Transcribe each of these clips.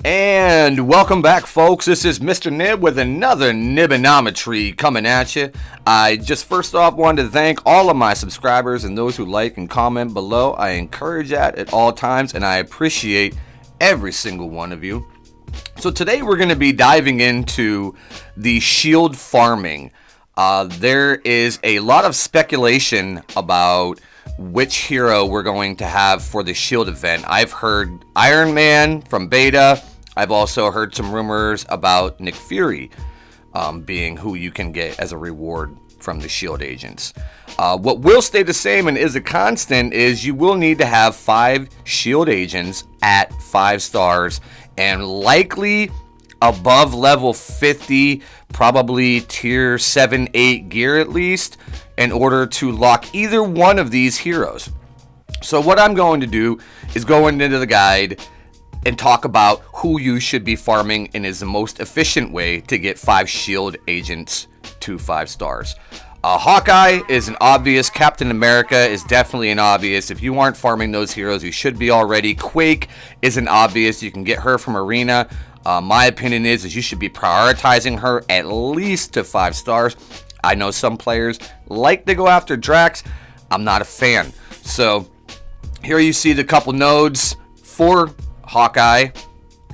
And welcome back, folks. This is Mr. Nib with another Nibbonometry coming at you. I just first off wanted to thank all of my subscribers and those who like and comment below. I encourage that at all times, and I appreciate every single one of you. So today we're going to be diving into the shield farming. There is a lot of speculation about which hero we're going to have for the shield event. I've heard Iron Man from beta. I've also heard some rumors about Nick Fury being who you can get as a reward from the shield agents. What will stay the same and is a constant is you will need to have 5 shield agents at 5 stars and likely above level 50, probably tier 7, 8 gear at least, in order to lock either one of these heroes. So what I'm going to do is go into the guide and talk about who you should be farming and is the most efficient way to get 5 shield agents to 5 stars. Hawkeye is an obvious. Captain America is definitely an obvious. If you aren't farming those heroes, you should be already. Quake is an obvious. You can get her from Arena. My opinion is you should be prioritizing her at least to 5 stars. I know some players like to go after Drax. I'm not a fan. So here you see the couple nodes for Hawkeye.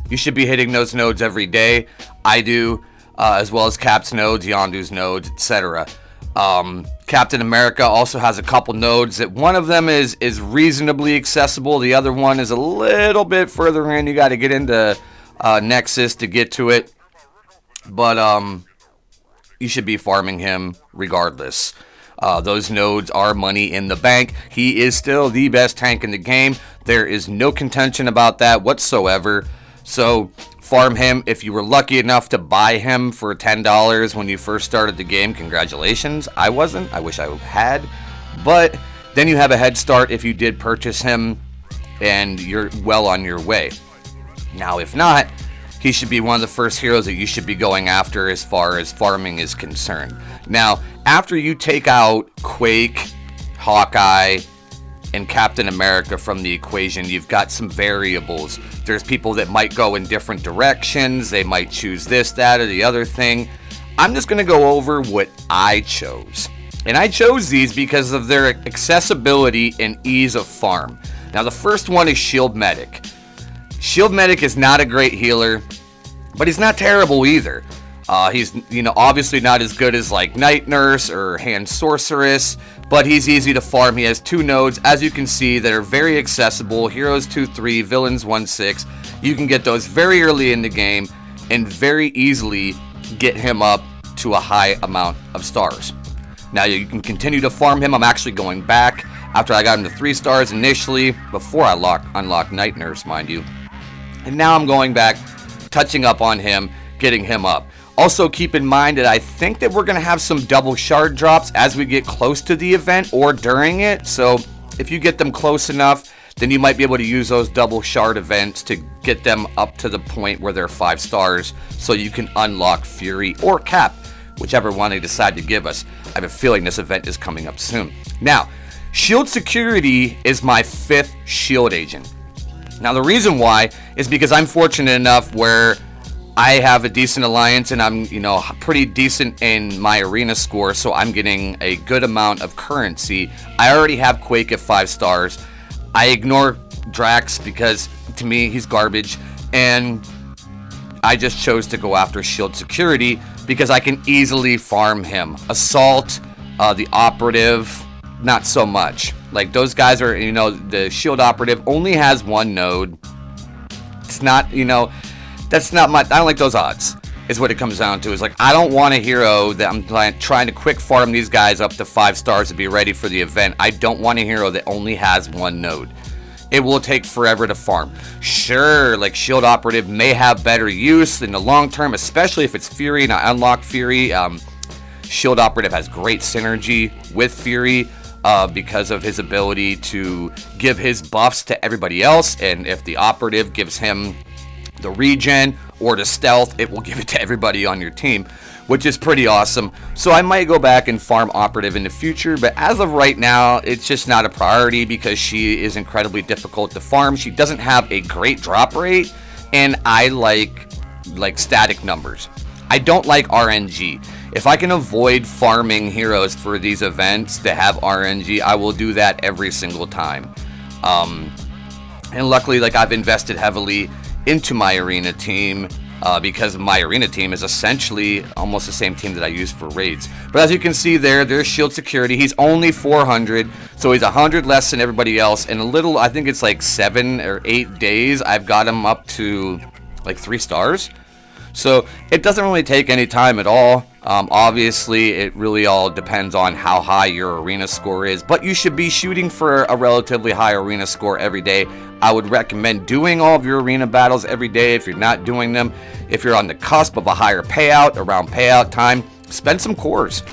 You should be hitting those nodes every day. I do, as well as Cap's nodes, Yondu's nodes, etc. Captain America also has a couple nodes that one of them is reasonably accessible. The other one is a little bit further in. You got to get into Nexus to get to it. But you should be farming him regardless. Those nodes are money in the bank. He is still the best tank in the game. There is no contention about that whatsoever. So farm him. If you were lucky enough to buy him for $10 when you first started the game, congratulations. I wasn't. I wish I had. But then you have a head start if you did purchase him and you're well on your way. Now, if not, he should be one of the first heroes that you should be going after as far as farming is concerned. Now, after you take out Quake, Hawkeye, and Captain America from the equation, you've got some variables. There's people that might go in different directions. They might choose this, that, or the other thing. I'm just going to go over what I chose. And I chose these because of their accessibility and ease of farm. Now, the first one is Shield Medic. Shield Medic is not a great healer, but he's not terrible either. He's, obviously not as good as like Night Nurse or Hand Sorceress, but he's easy to farm. He has 2 nodes, as you can see, that are very accessible. Heroes 2-3, Villains 1-6. You can get those very early in the game and very easily get him up to a high amount of stars. Now you can continue to farm him. I'm actually going back after I got him to 3 stars initially, before I unlocked Night Nurse, mind you. And now I'm going back, touching up on him, getting him up. Also keep in mind that I think that we're going to have some double shard drops as we get close to the event or during it. So if you get them close enough, then you might be able to use those double shard events to get them up to the point where they're 5 stars so you can unlock Fury or Cap, whichever one they decide to give us. I have a feeling this event is coming up soon. Now, Shield Security is my 5th shield agent. Now, the reason why is because I'm fortunate enough where I have a decent alliance and I'm, pretty decent in my arena score, so I'm getting a good amount of currency. I already have Quake at 5 stars. I ignore Drax because to me he's garbage, and I just chose to go after Shield Security because I can easily farm him. Assault, the Operative, not so much. Like, those guys are, the Shield Operative only has 1 node. It's not, that's not my, I don't like those odds, is what it comes down to. Is like, I don't want a hero that I'm trying to quick farm these guys up to 5 stars to be ready for the event. I don't want a hero that only has 1 node. It will take forever to farm. Sure, like Shield Operative may have better use in the long term, especially if it's Fury and I unlock Fury. Shield Operative has great synergy with Fury because of his ability to give his buffs to everybody else, and if the Operative gives him the regen or the stealth, it will give it to everybody on your team, which is pretty awesome. So I might go back and farm operative in the future, but as of right now, it's just not a priority because she is incredibly difficult to farm. She doesn't have a great drop rate, and I like static numbers. I don't like RNG. If I can avoid farming heroes for these events to have RNG, I will do that every single time. And luckily, like, I've invested heavily into my arena team because my arena team is essentially almost the same team that I use for raids. But as you can see there's shield security. He's only 400, so he's 100 less than everybody else. And a little, I think it's like 7 or 8 days, I've got him up to like 3 stars. So it doesn't really take any time at all. Obviously, it really all depends on how high your arena score is, but you should be shooting for a relatively high arena score every day. I would recommend doing all of your arena battles every day if you're not doing them. If you're on the cusp of a higher payout, around payout time, spend some cores.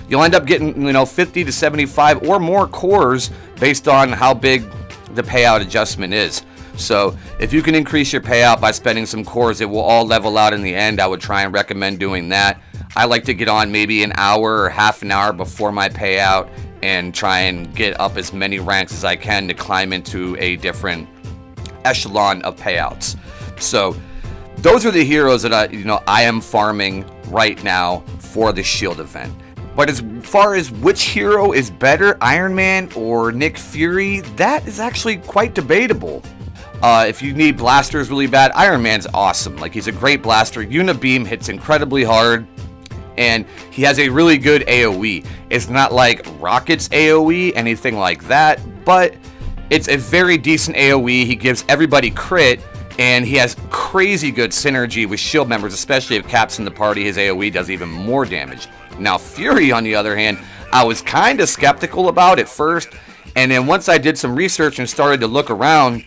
You'll end up getting, 50 to 75 or more cores based on how big the payout adjustment is. So if you can increase your payout by spending some cores, it will all level out in the end. I would try and recommend doing that. I like to get on maybe an hour or half an hour before my payout and try and get up as many ranks as I can to climb into a different echelon of payouts. So those are the heroes that I am farming right now for the shield event. But as far as which hero is better, Iron Man or Nick Fury, that is actually quite debatable. If you need blasters really bad, Iron Man's awesome. Like, he's a great blaster. Unibeam hits incredibly hard, and he has a really good AoE. It's not like Rocket's AoE, anything like that, but it's a very decent AoE. He gives everybody crit, and he has crazy good synergy with shield members, especially if Cap's in the party. His AoE does even more damage. Now, Fury, on the other hand, I was kind of skeptical about at first, and then once I did some research and started to look around,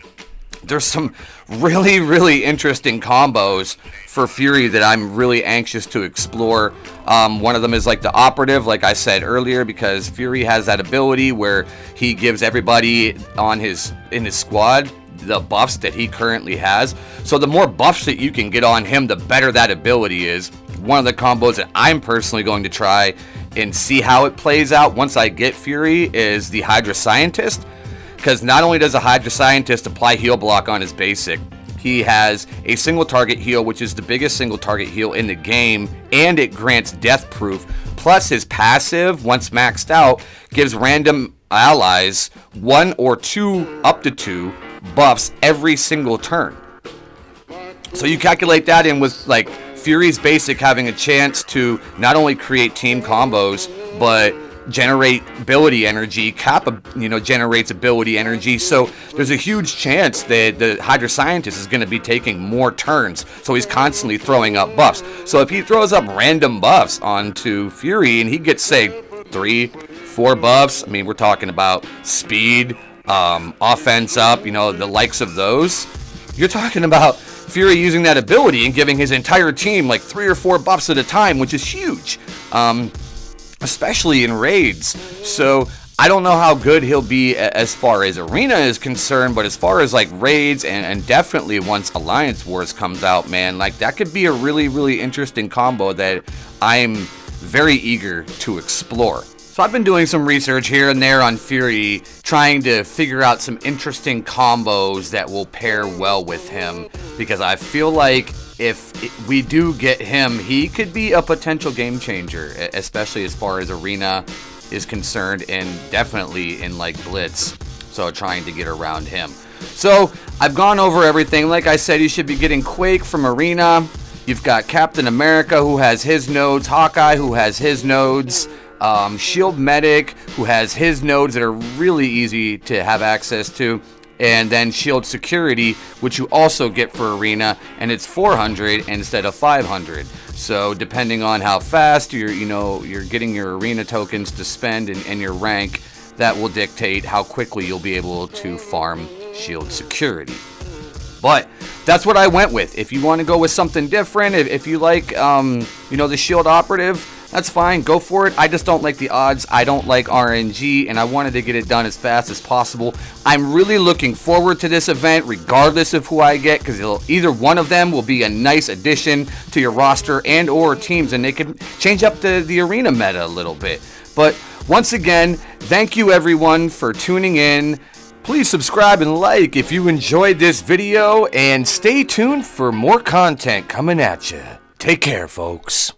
there's some really, really interesting combos for Fury that I'm really anxious to explore. One of them is like the operative, like I said earlier, because Fury has that ability where he gives everybody in his squad the buffs that he currently has. So the more buffs that you can get on him, the better that ability is. One of the combos that I'm personally going to try and see how it plays out once I get Fury is the Hydra Scientist. Because not only does a Hydra Scientist apply heal block on his basic, he has a single target heal, which is the biggest single target heal in the game, and it grants death proof. Plus his passive, once maxed out, gives random allies 1 or 2, up to 2 buffs every single turn. So you calculate that in with like Fury's basic having a chance to not only create team combos, but generate ability energy. Cap generates ability energy, so there's a huge chance that the Hydra Scientist is going to be taking more turns, so he's constantly throwing up buffs. So if he throws up random buffs onto Fury and he gets, say, 3, 4 buffs, I mean, we're talking about speed, offense up, the likes of those, you're talking about Fury using that ability and giving his entire team like 3 or 4 buffs at a time, which is huge. Especially in raids. So I don't know how good he'll be as far as arena is concerned, but as far as like raids and definitely once Alliance Wars comes out, man, like that could be a really, really interesting combo that I'm very eager to explore. So I've been doing some research here and there on Fury, trying to figure out some interesting combos that will pair well with him, because I feel like if we do get him, he could be a potential game changer, especially as far as arena is concerned, and definitely in like Blitz. So trying to get around him. So I've gone over everything. Like I said, you should be getting Quake from arena. You've got Captain America, who has his nodes, Hawkeye, who has his nodes, Shield Medic, who has his nodes that are really easy to have access to, and then Shield Security, which you also get for arena, and it's 400 instead of 500. So depending on how fast you're getting your arena tokens to spend and your rank, that will dictate how quickly you'll be able to farm Shield Security. But that's what I went with. If you want to go with something different, if you like the Shield Operative, that's fine, go for it. I just don't like the odds. I don't like RNG, and I wanted to get it done as fast as possible. I'm really looking forward to this event, regardless of who I get, because either one of them will be a nice addition to your roster and or teams, and they can change up the arena meta a little bit. But once again, thank you everyone for tuning in. Please subscribe and like if you enjoyed this video, and stay tuned for more content coming at you. Take care, folks.